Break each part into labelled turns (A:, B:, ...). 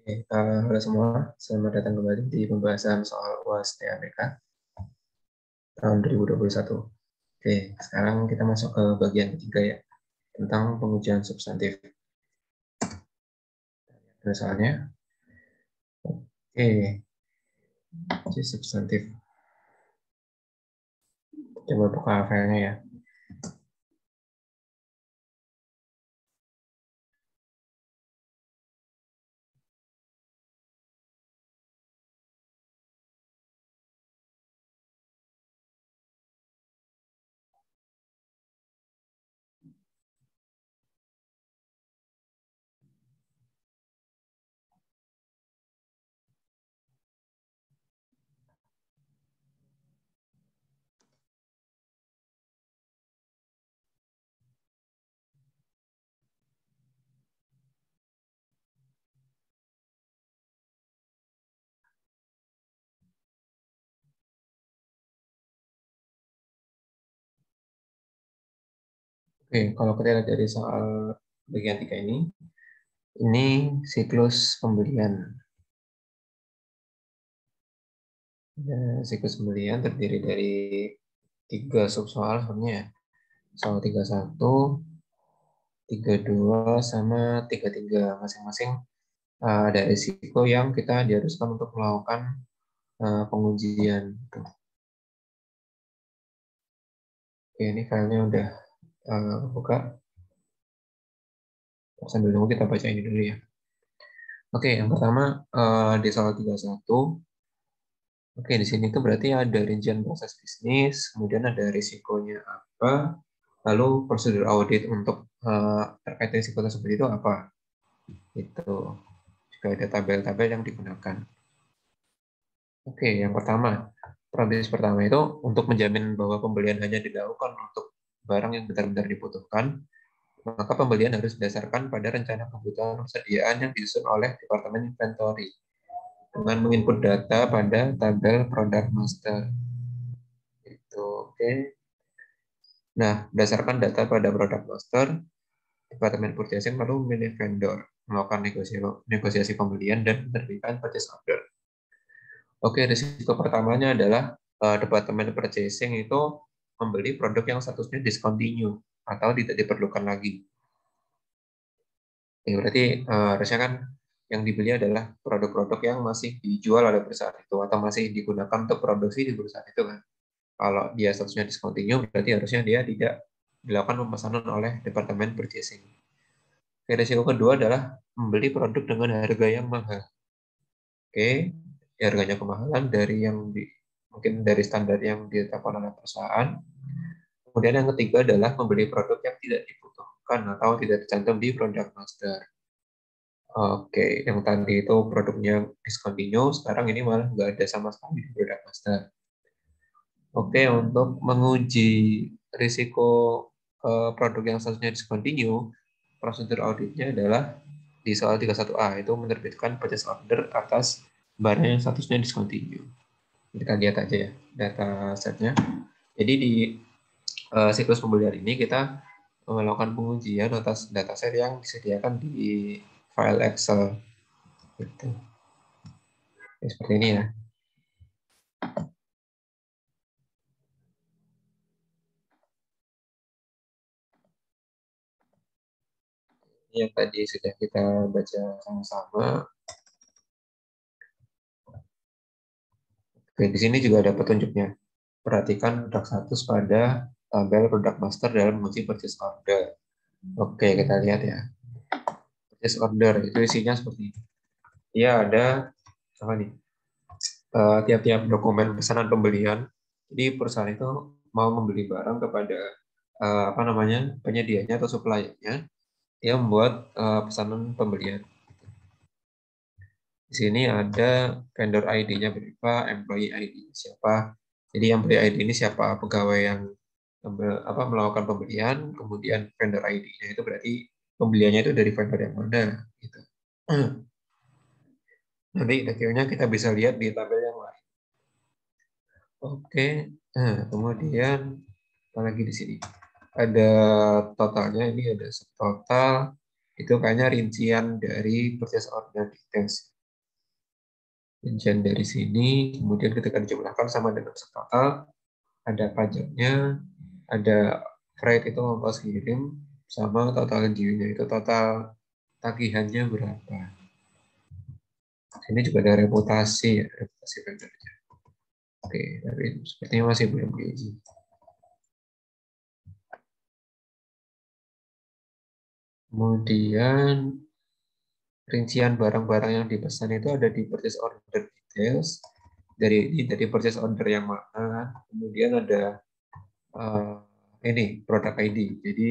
A: Halo semua, selamat datang kembali di pembahasan soal UAS TABK tahun 2021. Oke, sekarang kita masuk ke bagian ketiga ya, tentang pengujian substantif. Misalnya, uji substantif. Coba buka filenya ya. Oke, kalau kita lihat dari soal bagian tiga ini siklus pembelian. Ya, siklus pembelian terdiri dari tiga subsoal sebenarnya. Soal 31, 32, sama 33. Masing-masing ada risiko yang kita diharuskan untuk melakukan pengujian. Oke, ini filenya udah buka. Sambil nunggu kita baca ini dulu ya. Oke, yang pertama di soal 31. Oke, di sini tuh berarti ada rincian proses bisnis, kemudian ada risikonya apa, lalu prosedur audit untuk terkait risiko tersebut itu apa. Itu juga ada tabel-tabel yang digunakan. Oke, yang pertama, prosedur pertama itu untuk menjamin bahwa pembelian hanya dilakukan untuk barang yang benar-benar dibutuhkan, maka pembelian harus didasarkan pada rencana kebutuhan persediaan yang disusun oleh Departemen Inventory dengan menginput data pada tabel product master. Itu oke. Nah, berdasarkan data pada product master, Departemen Purchasing lalu memilih vendor, melakukan negosiasi pembelian dan menerbitkan purchase order. Oke, risiko pertamanya adalah Departemen Purchasing itu membeli produk yang statusnya discontinue atau tidak diperlukan lagi. Ya, berarti harusnya kan yang dibeli adalah produk-produk yang masih dijual oleh perusahaan itu atau masih digunakan untuk produksi di perusahaan itu kan. Kalau dia statusnya discontinue, berarti harusnya dia tidak dilakukan pemesanan oleh Departemen Purchasing. Oke, risiko kedua adalah membeli produk dengan harga yang mahal. Oke, harganya kemahalan dari mungkin dari standar yang ditetapkan oleh perusahaan. Kemudian yang ketiga adalah membeli produk yang tidak dibutuhkan atau tidak tercantum di product master. Oke, yang tadi itu produknya discontinue, sekarang ini malah nggak ada sama sekali di product master. Oke, untuk menguji risiko produk yang seharusnya discontinue, prosedur auditnya adalah di soal 31A itu menerbitkan purchase order atas barang yang statusnya discontinue. Kita lihat aja ya data setnya. Jadi di siklus pembelian ini kita melakukan pengujian atas dataset yang disediakan di file Excel. Gitu. Ya, seperti ini ya. Yang tadi sudah kita baca sama-sama. Oke, di sini juga ada petunjuknya. Perhatikan produk status pada tabel produk master dalam menguji purchase order. Oke, kita lihat ya. Purchase order itu isinya seperti ini. Dia ada apa nih? Tiap-tiap dokumen pesanan pembelian. Jadi perusahaan itu mau membeli barang kepada apa namanya penyedianya atau suppliernya, dia membuat pesanan pembelian. Di sini ada vendor ID-nya berapa, employee ID siapa. Jadi employee ID ini siapa, pegawai yang melakukan pembelian, kemudian vendor ID-nya itu berarti pembeliannya itu dari vendor yang mana gitu. Nanti detailnya kita bisa lihat di tabel yang lain. Oke, kemudian apa lagi di sini? Ada totalnya, ini ada total, itu kayaknya rincian dari purchase order details. Rincian dari sini, kemudian ketika dijumlahkan sama dengan total, ada pajaknya, ada freight itu ongkos kirim, sama total due-nya itu total tagihannya berapa. Ini juga ada reputasi ya, reputasi vendornya. Oke, tapi sepertinya masih belum diuji. Kemudian rincian barang-barang yang dipesan itu ada di purchase order details. Dari purchase order yang mana, kemudian ada ini produk ID. Jadi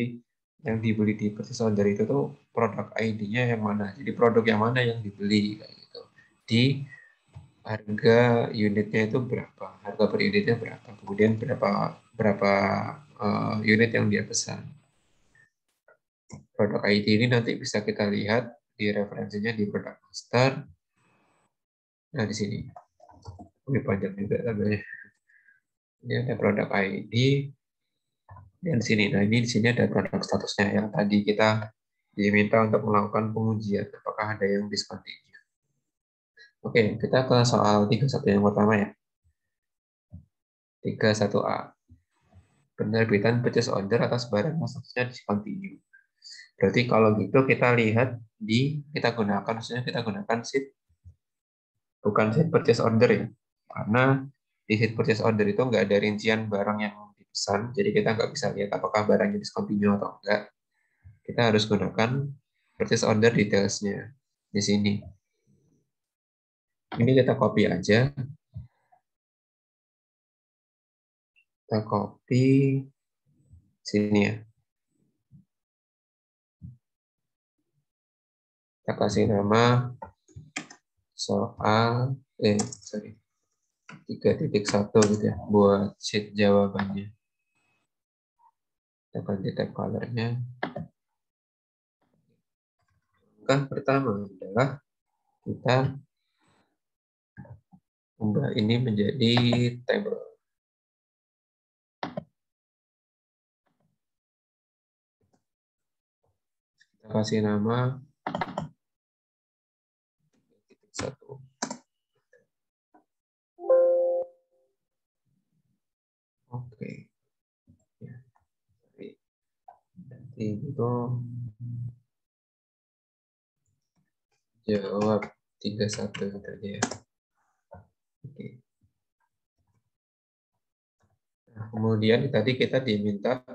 A: yang dibeli di purchase order itu tuh produk ID-nya yang mana. Jadi produk yang mana yang dibeli kayak gitu. Di harga unitnya itu berapa, harga per unitnya berapa, kemudian berapa berapa unit yang dia pesan. Produk ID ini nanti bisa kita lihat di referensinya di produk master. Nah di sini lebih panjang juga tabelnya. Ini ada produk ID dan sini. Nah ini di sini ada produk statusnya yang tadi kita diminta untuk melakukan pengujian apakah ada yang discontinue. Oke, kita ke soal 31 yang pertama ya. 31A. Penerbitan purchase order atas barang yang statusnya discontinue. Berarti kalau gitu kita lihat kita gunakan, maksudnya kita gunakan sheet, bukan sheet purchase order ya. Karena di sheet purchase order itu nggak ada rincian barang yang dipesan, jadi kita nggak bisa lihat apakah barangnya discontinue atau enggak. Kita harus gunakan purchase order detailsnya di sini. Ini kita copy aja. Kita copy sini ya. Kita kasih nama soal, sorry, 3.1 gitu ya, buat sheet jawabannya. Kita ganti tab color-nya. Langkah pertama adalah kita ubah ini menjadi table. Kita kasih nama 1. Oke. Ya, nanti itu jawab 31 gitu aja ya. Oke. Nah, kemudian tadi kita diminta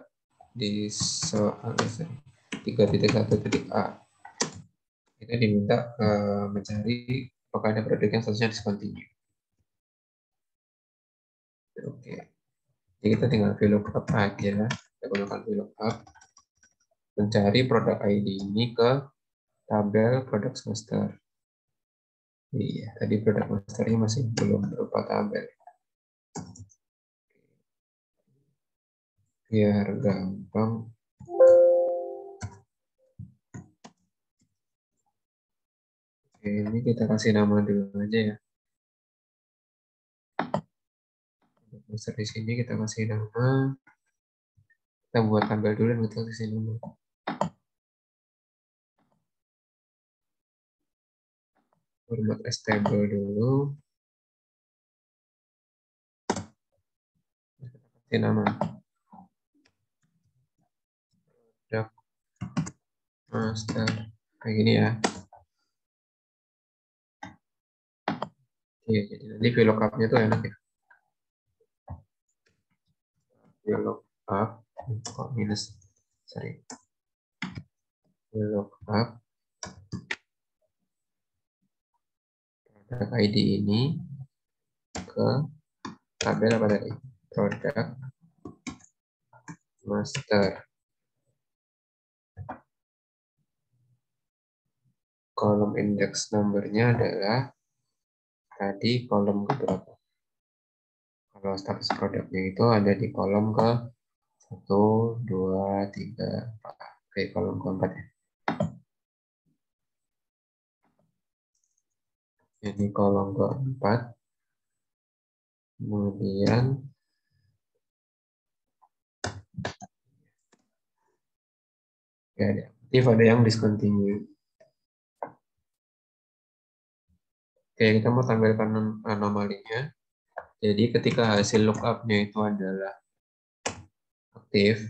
A: di soal 3.1.a. Kita diminta mencari apakah ada produk yang statusnya discontinue. Oke. Jadi kita tinggal VLOOKUP aja. Kita gunakan VLOOKUP. Mencari produk ID ini ke tabel produk semester. Iya, tadi produk masternya masih belum berupa tabel. Biar gampang. Oke, ini kita kasih nama dulu aja ya. Master di sini kita kasih nama. Kita buat tabel dulu dan kita kasih nama. Format stable dulu. Kita kasih nama. Produk master. Kayak gini ya. Oke, jadi nanti VLOOKUP-nya tuh enak ya. VLOOKUP. Kok minus? Sorry. VLOOKUP. Produk ID ini ke tabel apa tadi? Produk master. Kolom index number-nya adalah tadi kolom keberapa? Kalau status produknya itu ada di kolom ke 1, 2, 3, 4. Oke, kolom keempat ya. Jadi kolom keempat. Kemudian ya ada aktif, ada yang discontinue. Oke, kita mau tampilkan anomalinya. Jadi ketika hasil lookup-nya itu adalah aktif,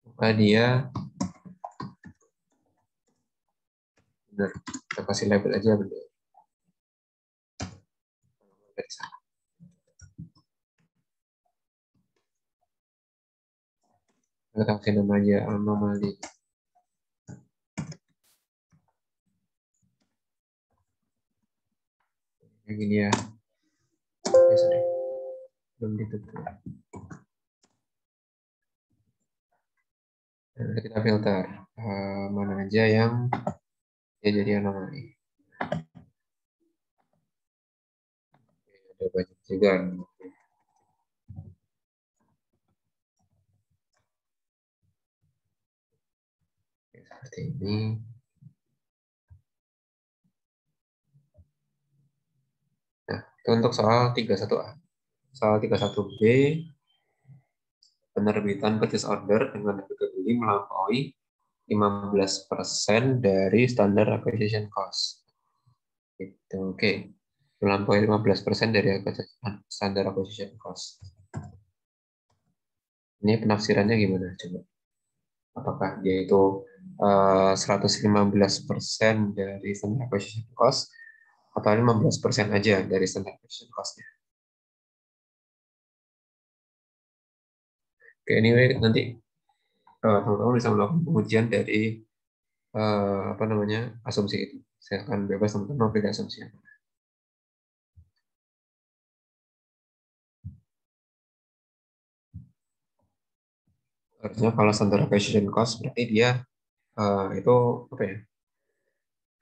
A: maka dia benar. Kita kasih label aja benar. Kita kasih nama aja anomali. Yang ini ya. Sorry. Belum ditutup. Nah, kita filter mana aja yang ya jadi anomali. Ada banyak juga. Seperti ini. Nah, itu untuk soal 31A. Soal 31B, penerbitan purchase order dengan harga beli melampaui 15% dari standar acquisition cost. Gitu, oke. Melampaui 15% dari standar acquisition cost. Ini penafsirannya gimana coba? Apakah dia itu 115% dari standard acquisition cost atau 15% aja dari standard acquisition cost-nya? Oke, anyway, nanti teman-teman bisa melakukan pengujian dari apa namanya asumsi itu. Saya akan bebas teman-teman memilih asumsi. Harusnya kalau standard acquisition cost berarti dia itu apa ya?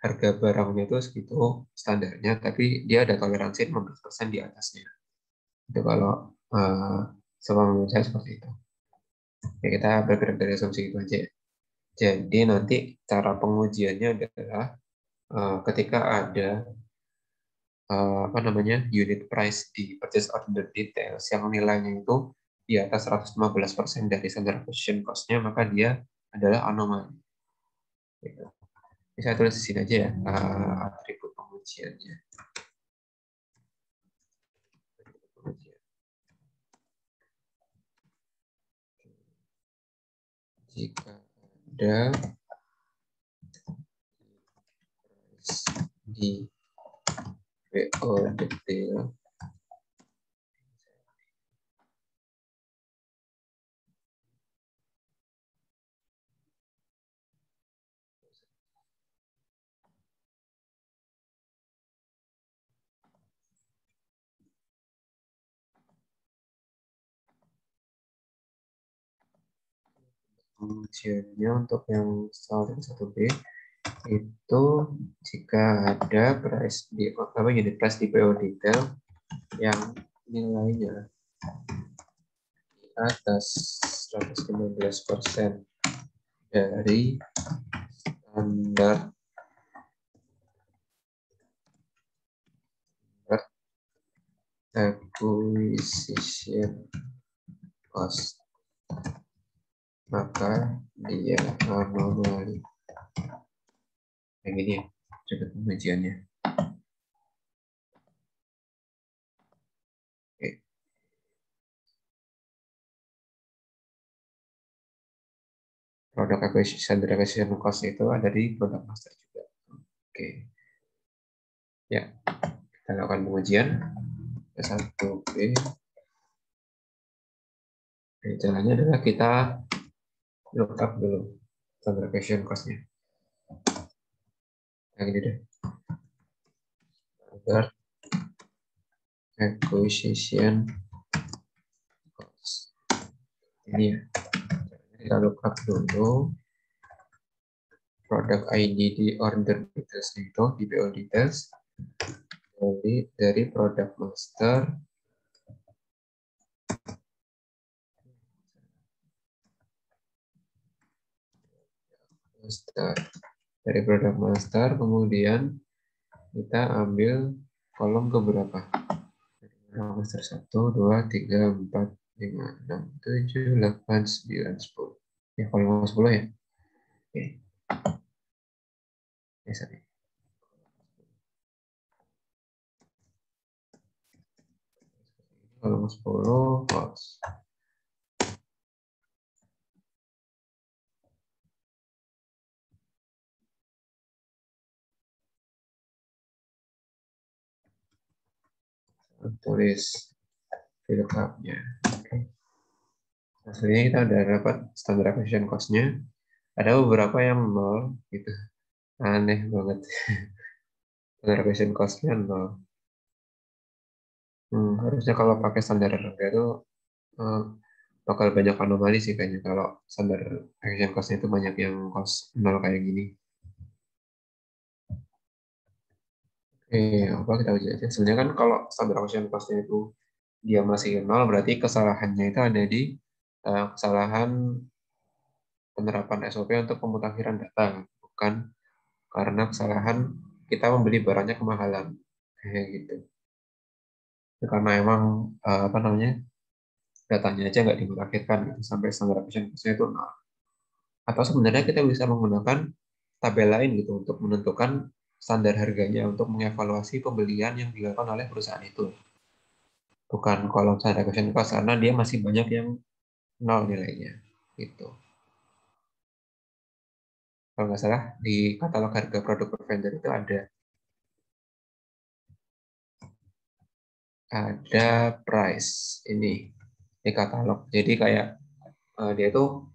A: Harga barangnya itu segitu standarnya, tapi dia ada toleransi 15% di atasnya. Itu kalau menurut saya seperti itu. Ya, kita bergerak dari asumsi itu aja. Jadi nanti cara pengujiannya adalah ketika ada apa namanya unit price di purchase order details yang nilainya itu di atas 115% dari standard acquisition cost-nya, maka dia adalah anomali. Gitu. Ini saya tulis di sini aja ya atribut pengujiannya. Jika ada di PO detail pengujiannya untuk yang soal 1B itu jika ada price di apa unit price di PO detail yang nilainya di atas 115% dari standar acquisition cost, maka dia anomali. Yang ini ya, coba pengujiannya. Oke. Produk standard acquisition cost itu ada di produk master juga. Oke. Ya, kita lakukan pengujian. S1B. Caranya adalah kita lookup dulu standard acquisition cost-nya. Yang ini deh. Standard acquisition cost. Ini ya. Kita lookup dulu produk ID di order details itu di PO details. Jadi dari produk master dari produk master, kemudian kita ambil kolom ke berapa? Master 1, 2, 3, 4, 5, 6, 7, 8, 9, 10. Ya, kolom 10 ya. Oke. Biasanya. Kolom 10 close. Tulis VLOOKUP-nya. Oke. Hasilnya kita udah dapat standar acquisition cost-nya. Ada beberapa yang nol gitu. Aneh banget. Standar acquisition cost-nya nol. Harusnya kalau pakai standar harga itu eh, bakal banyak anomali sih kayaknya kalau standar acquisition cost-nya itu banyak yang cost nol kayak gini. Oke, apa kita uji aja. Sebenarnya kan kalau standar acquisition cost-nya itu dia masih nol, berarti kesalahannya itu ada di kesalahan penerapan SOP untuk pemutakhiran data, bukan karena kesalahan kita membeli barangnya kemahalan kayak gitu. Itu karena emang apa namanya datanya aja nggak dimutakhirkan gitu, sampai standar acquisition cost-nya itu nol. Atau sebenarnya kita bisa menggunakan tabel lain gitu untuk menentukan standar harganya untuk mengevaluasi pembelian yang dilakukan oleh perusahaan itu. Bukan kolom standar acquisition cost karena dia masih banyak yang nol nilainya gitu. Kalau nggak salah di katalog harga produk per vendor itu ada price ini di katalog. Jadi kayak dia itu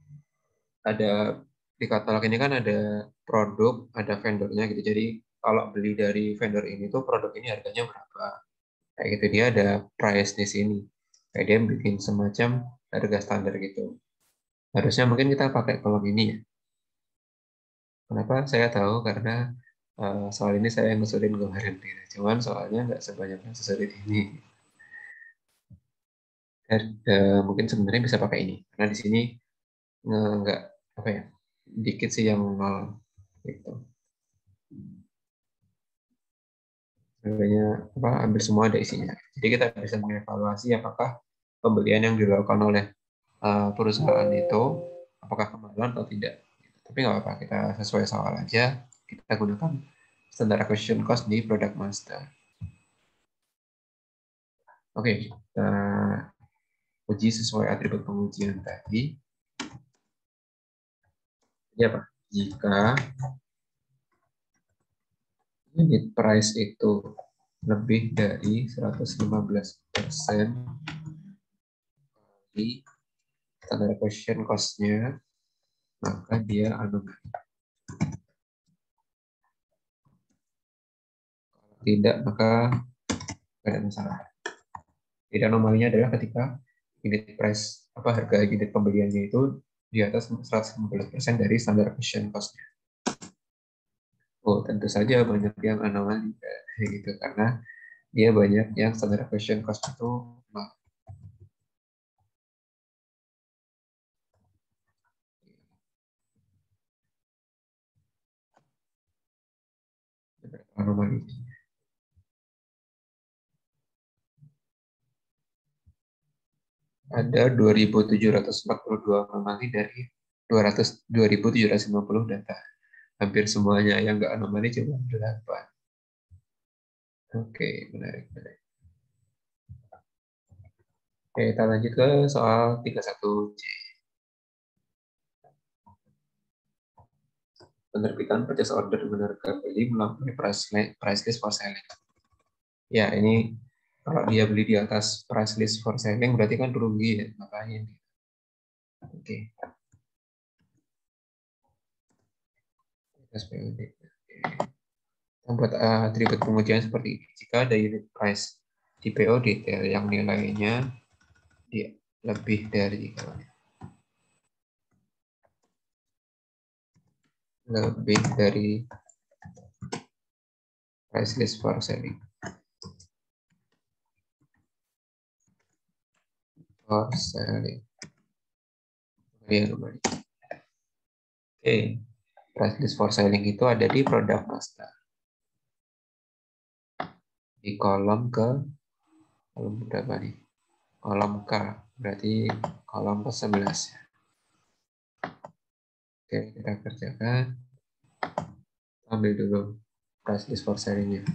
A: ada di katalog ini kan ada produk, ada vendornya gitu. Jadi kalau beli dari vendor ini tuh produk ini harganya berapa? Kayak gitu dia ada price di sini. Kayak dia bikin semacam harga standar gitu. Harusnya mungkin kita pakai kolom ini ya. Kenapa saya tahu karena soal ini saya ngusulin kemarin gitu. Cuman soalnya nggak sebanyak yang sesulit ini. Dan, mungkin sebenarnya bisa pakai ini karena di sini nggak apa ya dikit sih yang nol gitu. Sebenarnya apa ambil semua ada isinya. Jadi kita bisa mengevaluasi apakah pembelian yang dilakukan oleh perusahaan itu apakah kemahalan atau tidak. Tapi nggak apa-apa kita sesuai soal aja. Kita gunakan standar acquisition cost di product master. Oke, kita uji sesuai atribut pengujian tadi. Jadi apa? Jika unit price itu lebih dari 115% di standar acquisition cost-nya, maka dia anomali. Kalau tidak, maka tidak ada masalah. Jadi anomalinya adalah ketika unit price apa harga unit pembeliannya itu di atas 115% dari standar acquisition cost-nya. Oh, tentu saja banyak yang anomali kayak gitu karena dia banyak yang standar acquisition cost itu anomali. Ada 2.742 anomali dari 2.750 data. Hampir semuanya yang nggak anomali cuma 8. Oke, menarik, menarik. Oke, kita lanjut ke soal 31C. Penerbitan purchase order menerka beli melalui price list for selling. Ya, ini kalau dia beli di atas price list for selling berarti kan rugi ya, makanya. Oke. SPOD. Membuat atribut pengujian seperti ini. Jika ada unit price di PO detail yang nilainya lebih dari price list for selling. For selling. Ya, kembali. Oke, price list for selling itu ada di product master. Di kolom berapa nih? Kolom K, berarti kolom ke-11. Oke, kita kerjakan. Ambil dulu price list for selling-nya.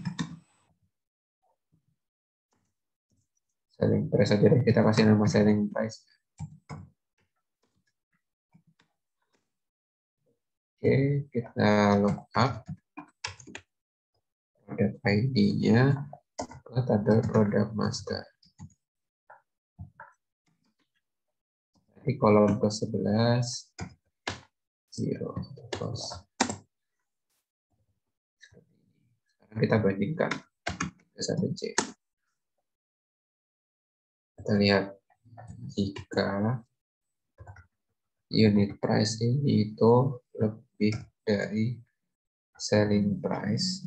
A: Selling price aja deh, kita kasih nama selling price. Oke, kita lookup product ID-nya ke tabel product master. Di kolom ke-11 0 cost. Sekarang kita bandingkan ke-1C. Kita lihat jika unit price ini itu lebih dari selling price,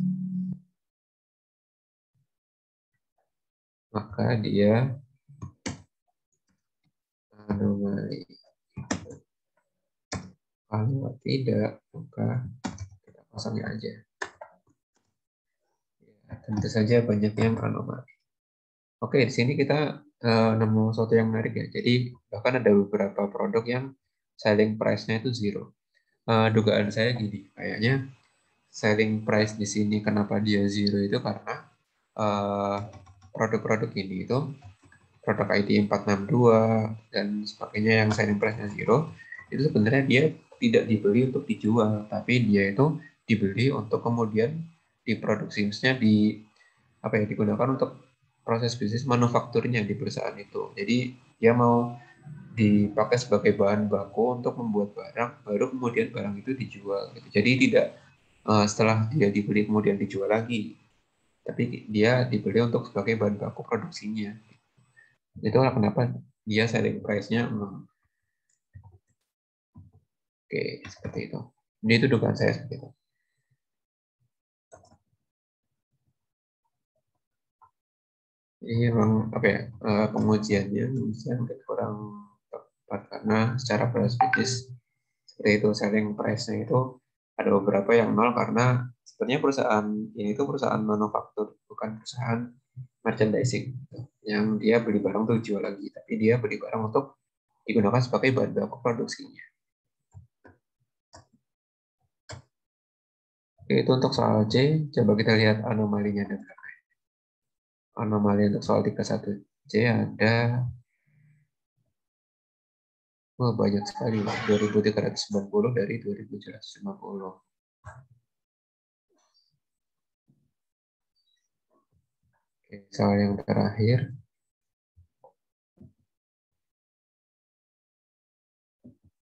A: maka dia anomali. Kalau tidak, maka kita pasangnya aja. Ya, tentu saja banyak yang anomali. Oke, di sini kita nemu sesuatu yang menarik ya. Jadi bahkan ada beberapa produk yang selling price-nya itu zero. Dugaan saya gini, kayaknya selling price di sini kenapa dia zero itu karena produk-produk ini itu produk ID 462 dan sebagainya yang selling price-nya zero itu sebenarnya dia tidak dibeli untuk dijual, tapi dia itu dibeli untuk kemudian diproduksinya digunakan untuk proses bisnis manufakturnya di perusahaan itu. Jadi dia mau dipakai sebagai bahan baku untuk membuat barang, baru kemudian barang itu dijual. Gitu. Jadi tidak setelah dia dibeli kemudian dijual lagi, tapi dia dibeli untuk sebagai bahan baku produksinya. Itulah kenapa dia selling price-nya oke seperti itu. Ini itu dugaan saya seperti itu. Ini memang pengujiannya mungkin kurang tepat karena secara perspektif seperti itu selling price-nya itu ada beberapa yang nol karena sebenarnya perusahaan ini itu perusahaan manufaktur bukan perusahaan merchandising yang dia beli barang untuk jual lagi, tapi dia beli barang untuk digunakan sebagai bahan baku produksinya. Oke, itu untuk soal C. Coba kita lihat anomalinya ada berapa. Anomali untuk soal 31C ada banyak sekali, 2.390 dari 2.750. Oke, soal yang terakhir.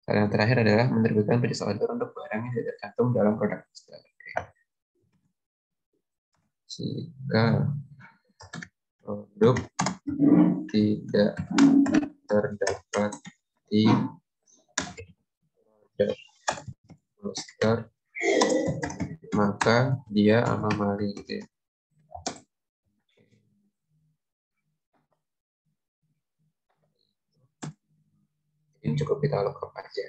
A: Soal yang terakhir adalah menerbitkan purchase order untuk barang yang tidak tercantum dalam produk master. Jika produk tidak terdapat di produk master, maka dia anomali gitu ya. Ini cukup kita lookup aja.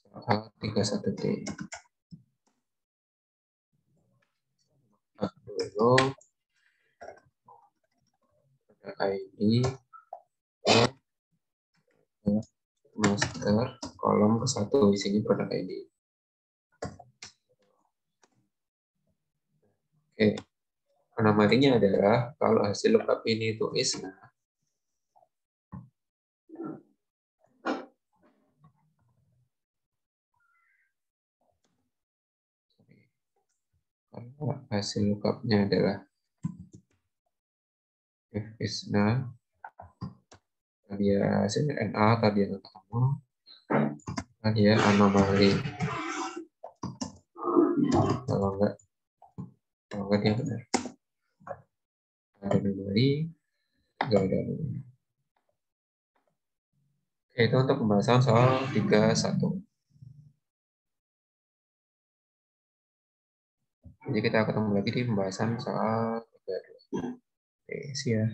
A: Soal 31D. Dulu ID master kolom ke-1 isinya produk ID. Oke, anomalinya adalah kalau hasil lookup ini itu isna, kalau hasil lookupnya adalah if isna, dia hasilnya NA tadi yang ketemu, dia anomali. Kalau enggak dia benar. Ada anomali, enggak ada anomali. Oke, itu untuk pembahasan soal 31. Jadi kita ketemu lagi di pembahasan soal 32. Oke, see ya.